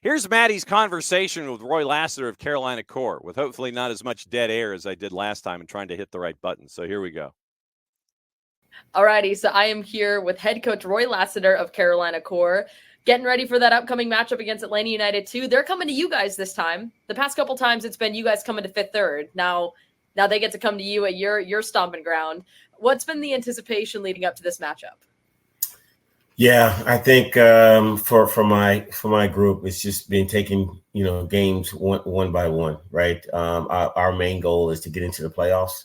Here's Maddie's conversation with Roy Lassiter of Carolina Core, with hopefully not as much dead air as I did last time and trying to hit the right button. So here we go. Alrighty, so I am here with head coach Roy Lassiter of Carolina Core, getting ready for that upcoming matchup against Atlanta United 2. They're coming to you guys this time. The past couple times it's been you guys coming to Fifth Third. Now they get to come to you at your stomping ground. What's been the anticipation leading up to this matchup? Yeah, I think for my group, it's just been taking games one by one, right? Our main goal is to get into the playoffs.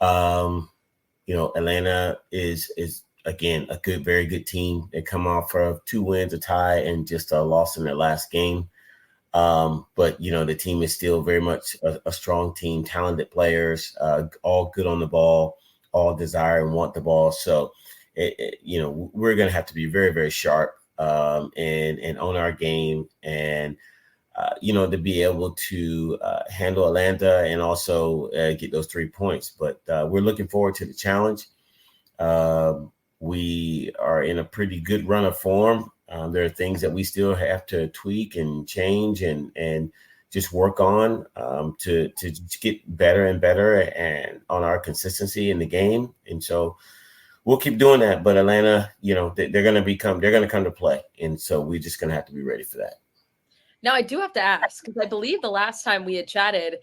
Atlanta is again a very good team. They come off of 2 wins, a tie, and just a loss in their last game. But the team is still very much a strong team, talented players, all good on the ball, all desire and want the ball. So we're going to have to be very, very sharp and own our game and to be able to handle Atlanta and also get those 3 points. But we're looking forward to the challenge. We are in a pretty good run of form. There are things that we still have to tweak and change and just work on to get better and better and on our consistency in the game. And so we'll keep doing that. But Atlanta, they're going to come to play. And so we're just going to have to be ready for that. Now, I do have to ask, because I believe the last time we had chatted,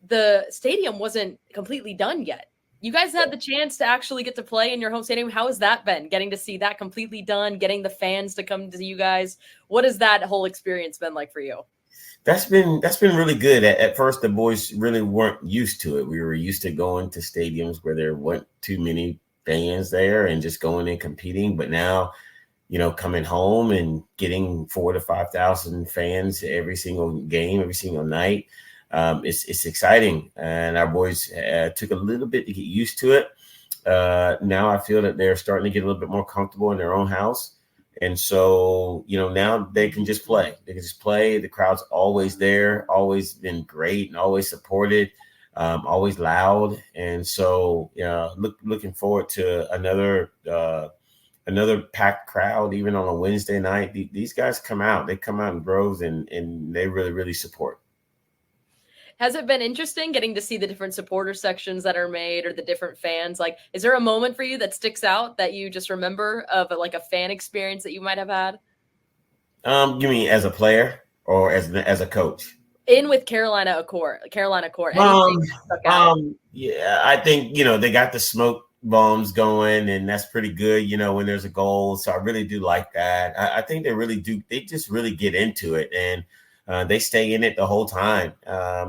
the stadium wasn't completely done yet. You guys had the chance to actually get to play in your home stadium. How has that been, getting to see that completely done, getting the fans to come to you guys? What has that whole experience been like for you? That's been really good. At first, the boys really weren't used to it. We were used to going to stadiums where there weren't too many fans there and just going and competing. But now, coming home and getting 4,000 to 5,000 fans every single game, every single night, it's exciting. And our boys took a little bit to get used to it. Now I feel that they're starting to get a little bit more comfortable in their own house. And so, now they can just play. They can just play. The crowd's always there, always been great and always supported, always loud. And so, looking forward to another packed crowd, even on a Wednesday night. These guys come out. They come out in droves and they really, really support. Has it been interesting getting to see the different supporter sections that are made or the different fans? Like, is there a moment for you that sticks out that you just remember of a fan experience that you might have had? You mean as a player or as a coach? In with Carolina Core. Yeah, I think, they got the smoke bombs going, and that's pretty good, when there's a goal. So I really do like that. I think they really do. They just really get into it, and they stay in it the whole time.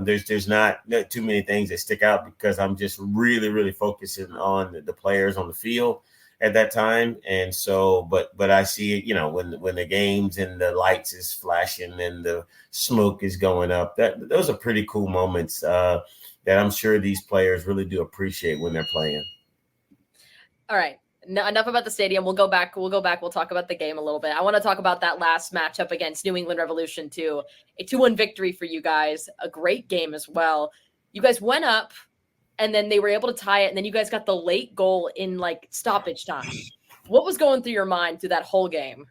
There's not too many things that stick out because I'm just really, really focusing on the players on the field at that time. And so, but I see it, when the games and the lights is flashing and the smoke is going up, those are pretty cool moments that I'm sure these players really do appreciate when they're playing. All right. No, enough about the stadium. We'll go back. We'll talk about the game a little bit. I want to talk about that last matchup against New England Revolution 2. A 2-1 victory for you guys. A great game as well. You guys went up, and then they were able to tie it, and then you guys got the late goal in stoppage time. What was going through your mind through that whole game?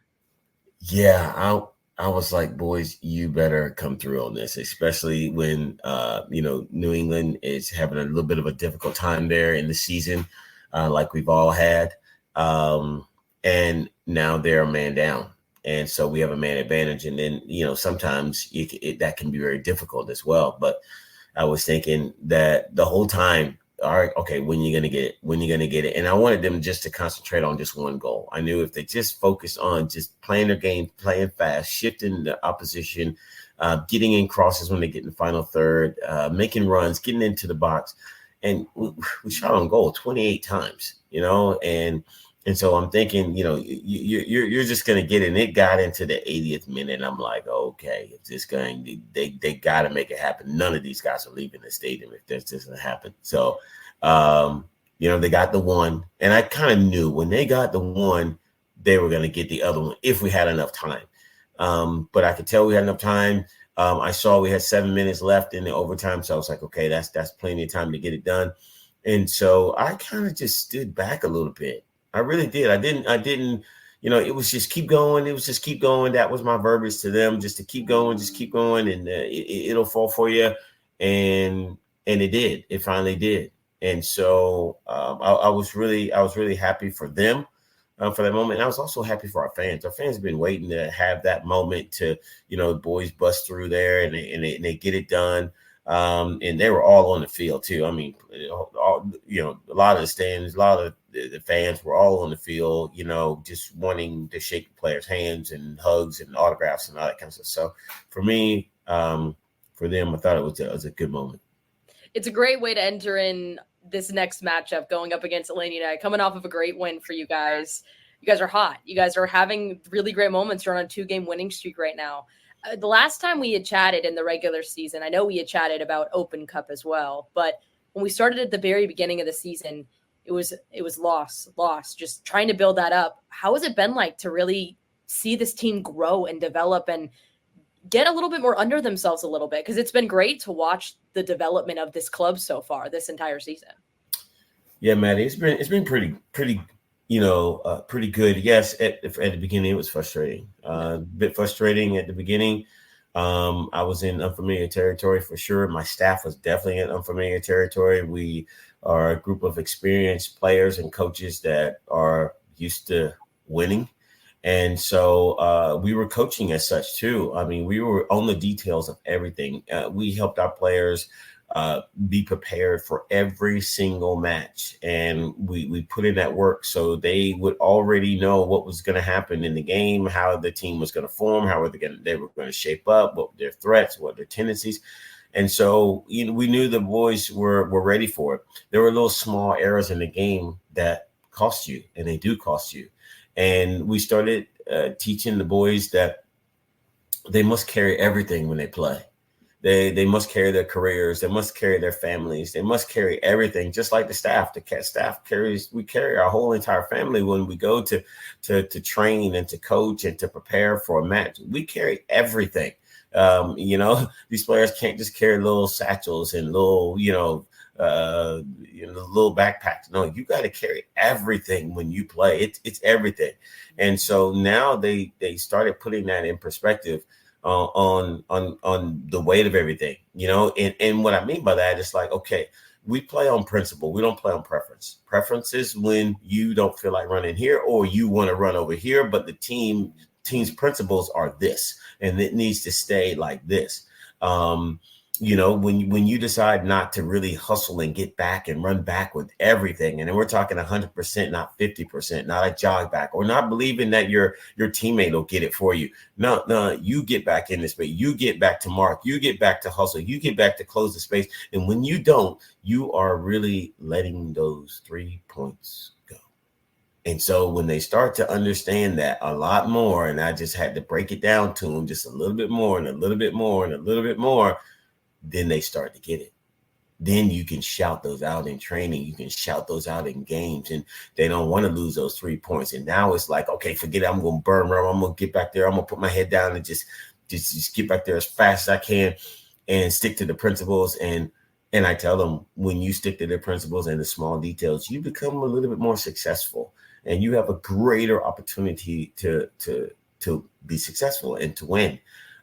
Yeah, I was like, boys, you better come through on this, especially when New England is having a little bit of a difficult time there in the season, like we've all had. And now they're a man down. And so we have a man advantage. And then, sometimes that can be very difficult as well. But I was thinking that the whole time, all right, okay, when are you going to get it? When are you going to get it? And I wanted them just to concentrate on just one goal. I knew if they just focused on just playing their game, playing fast, shifting the opposition, getting in crosses when they get in the final third, making runs, getting into the box. And we shot on goal 28 times, and so I'm thinking, you're just going to get it. And it got into the 80th minute. And I'm like, okay, it's just they got to make it happen. None of these guys are leaving the stadium if this doesn't happen. So, they got the one. And I kind of knew when they got the one, they were going to get the other one if we had enough time. But I could tell we had enough time. I saw we had 7 minutes left in the overtime. So I was like, okay, that's plenty of time to get it done. And so I kind of just stood back a little bit. I really did. I didn't, it was just keep going. It was just keep going. That was my verbiage to them, just to keep going, and it'll fall for you. And it did. It finally did. And so I was really happy for them for that moment. And I was also happy for our fans. Our fans have been waiting to have that moment to, the boys bust through there and they get it done. And they were all on the field too. I mean, a lot of the stands, a lot of the fans were all on the field, just wanting to shake the players' hands and hugs and autographs and all that kind of stuff. So for me, for them, I thought it was a good moment. It's a great way to enter in this next matchup, going up against Atlanta United, coming off of a great win for you guys. You guys are hot. You guys are having really great moments. You're on a 2-game winning streak right now. The last time we had chatted in the regular season, I know we had chatted about Open Cup as well, but when we started at the very beginning of the season, it was loss, just trying to build that up. How has it been like to really see this team grow and develop and get a little bit more under themselves a little bit? Because it's been great to watch the development of this club so far this entire season. Yeah, Maddie, it's been pretty pretty good. Yes, at the beginning it was frustrating. A bit frustrating at the beginning. I was in unfamiliar territory for sure. My staff was definitely in unfamiliar territory. We are a group of experienced players and coaches that are used to winning. And so we were coaching as such too. I mean, we were on the details of everything. We helped our players be prepared for every single match. And we put in that work so they would already know what was going to happen in the game, how the team was going to form, how they were going to shape up, what their threats, what their tendencies. And so we knew the boys were ready for it. There were little small errors in the game that cost you, and they do cost you. And we started teaching the boys that they must carry everything when they play. They must carry their careers. They must carry their families. They must carry everything, just like the staff. The staff we carry our whole entire family when we go to train and to coach and to prepare for a match. We carry everything. These players can't just carry little satchels and little, little backpacks. No, you got to carry everything when you play. It's everything. And so now they started putting that in perspective on the weight of everything, and what I mean by that is like, okay, we play on principle. We don't play on preference. Preference is when you don't feel like running here or you want to run over here, but the team's principles are this, and it needs to stay like this. When you decide not to really hustle and get back and run back with everything, and then we're talking 100%, not 50%, not a jog back, or not believing that your teammate will get it for you. No, you get back in this space. You get back to mark. You get back to hustle. You get back to close the space. And when you don't, you are really letting those 3 points go. And so when they start to understand that a lot more, and I just had to break it down to them just a little bit more and a little bit more and a little bit more, then they start to get it. Then you can shout those out in training. You can shout those out in games, and they don't want to lose those 3 points. And now it's like, okay, forget it. I'm going to burn rubber. I'm going to get back there. I'm going to put my head down and just get back there as fast as I can and stick to the principles. And I tell them, when you stick to the principles and the small details, you become a little bit more successful, and you have a greater opportunity to be successful and to win.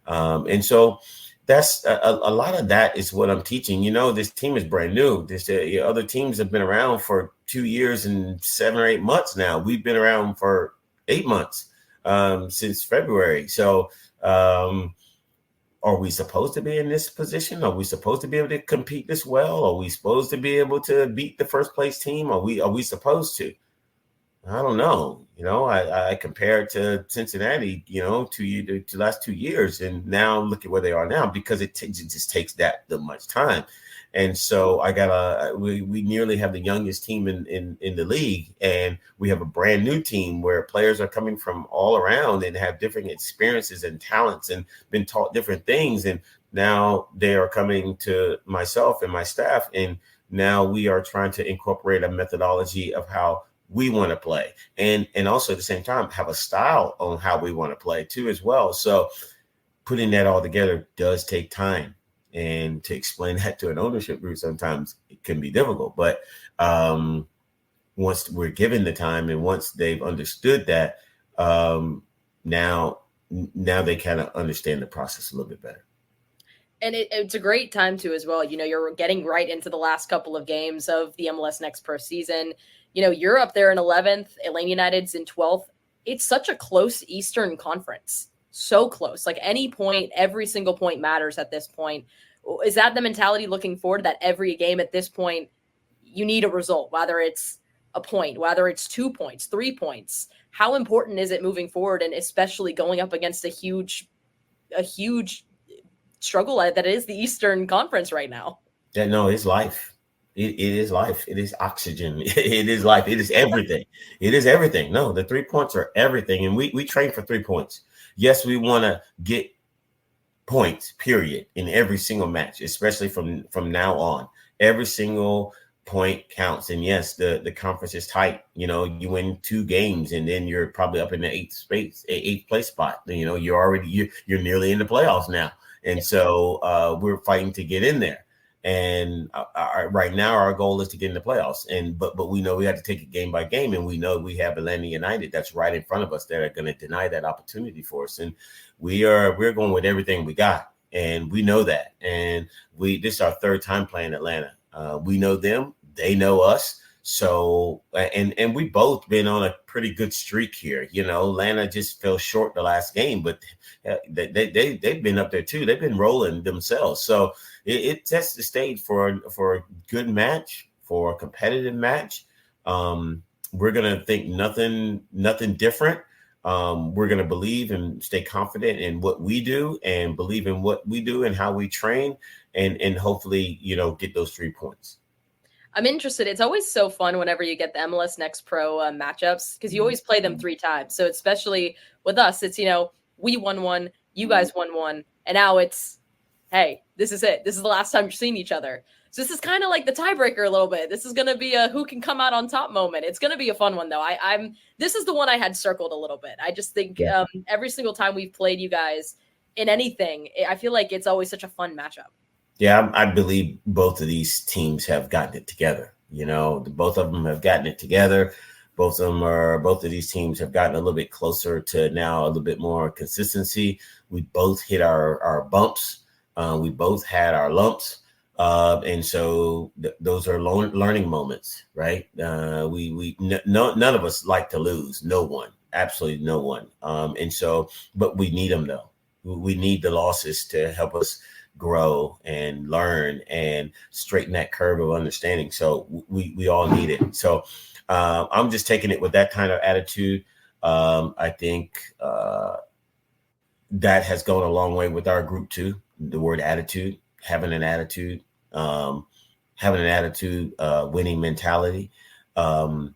And so that's a lot of that is what I'm teaching. This team is brand new. Other teams have been around for 2 years and 7 or 8 months now. We've been around for 8 months since February. So are we supposed to be in this position? Are we supposed to be able to compete this well? Are we supposed to be able to beat the first place team? Are we supposed to? I don't know. I compared to Cincinnati, to the last 2 years, and now look at where they are now, because it just takes that much time. And so we nearly have the youngest team in the league, and we have a brand new team where players are coming from all around and have different experiences and talents and been taught different things. And now they are coming to myself and my staff, and now we are trying to incorporate a methodology of how we want to play, and also at the same time have a style on how we want to play too as well. So putting that all together does take time, and to explain that to an ownership group sometimes it can be difficult. But once we're given the time and once they've understood that, Now they kind of understand the process a little bit better. And it's a great time too as well. You're getting right into the last couple of games of the MLS Next Pro season. You're up there in 11th, Atlanta United's in 12th. It's such a close Eastern Conference. So close. Like any point, every single point matters at this point. Is that the mentality looking forward, that every game at this point, you need a result, whether it's a point, whether it's 2 points, 3 points? How important is it moving forward, and especially going up against a huge struggle that is the Eastern Conference right now? Yeah, no, it's life. It is life. It is oxygen. It is life. It is everything. It is everything. No, the 3 points are everything. And we train for 3 points. Yes, we want to get points, period, in every single match, especially from now on. Every single point counts. And yes, the conference is tight. You win 2 games and then you're probably up in the 8th place spot. You're nearly in the playoffs now. And so we're fighting to get in there. And right now our goal is to get in the playoffs. But we know we have to take it game by game. And we know we have Atlanta United that's right in front of us that are going to deny that opportunity for us. And we're going with everything we got. And we know that. And this is our 3rd time playing Atlanta. We know them. They know us. So, and we both been on a pretty good streak here. Atlanta just fell short the last game, but they've been up there too. They've been rolling themselves. So it sets the stage for a good match, for a competitive match. We're going to think nothing different. We're going to believe and stay confident in what we do and believe in what we do and how we train and hopefully, get those 3 points. I'm interested. It's always so fun whenever you get the MLS Next Pro matchups, because you always play them 3 times. So especially with us, it's, we won 1, you guys won 1, and now it's, hey, this is it. This is the last time you're seeing each other. So this is kind of like the tiebreaker a little bit. This is going to be a who can come out on top moment. It's going to be a fun one, though. This is the one I had circled a little bit. I just think every single time we've played you guys in anything, I feel like it's always such a fun matchup. Yeah, I believe both of these teams have gotten it together. Both of them have gotten it together. Both of these teams have gotten a little bit closer to now a little bit more consistency. We both hit our bumps. We both had our lumps. And so those are learning moments, right? None of us like to lose. No one, absolutely no one. And so, but we need them though. We need the losses to help us grow and learn and straighten that curve of understanding. So we all need it. So I'm just taking it with that kind of attitude. I think that has gone a long way with our group too. The word attitude, having an attitude, winning mentality, and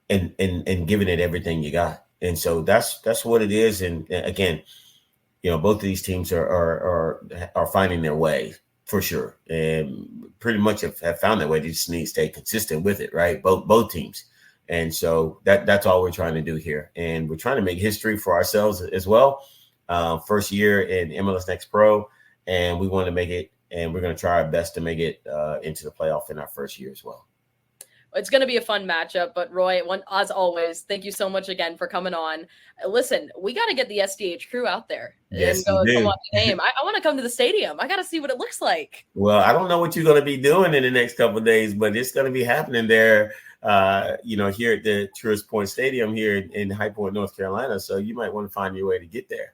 giving it everything you got. And so that's what it is. And again, both of these teams are finding their way for sure, and pretty much have found their way. They just need to stay consistent with it, right? Both teams, and so that's all we're trying to do here, and we're trying to make history for ourselves as well. First year in MLS Next Pro, and we want to make it, and we're going to try our best to make it into the playoff in our first year as well. It's going to be a fun matchup, but Roy, as always, thank you so much again for coming on. Listen, we got to get the SDH crew out there and come watch the game. I want to come to the stadium. I got to see what it looks like. Well, I don't know what you're going to be doing in the next couple of days, but it's going to be happening there, here at the Truist Point Stadium here in High Point, North Carolina. So you might want to find your way to get there.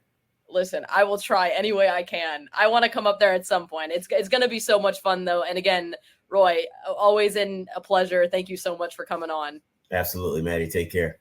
Listen, I will try any way I can. I want to come up there at some point. It's going to be so much fun, though. And again, Roy, always a pleasure. Thank you so much for coming on. Absolutely, Maddie. Take care.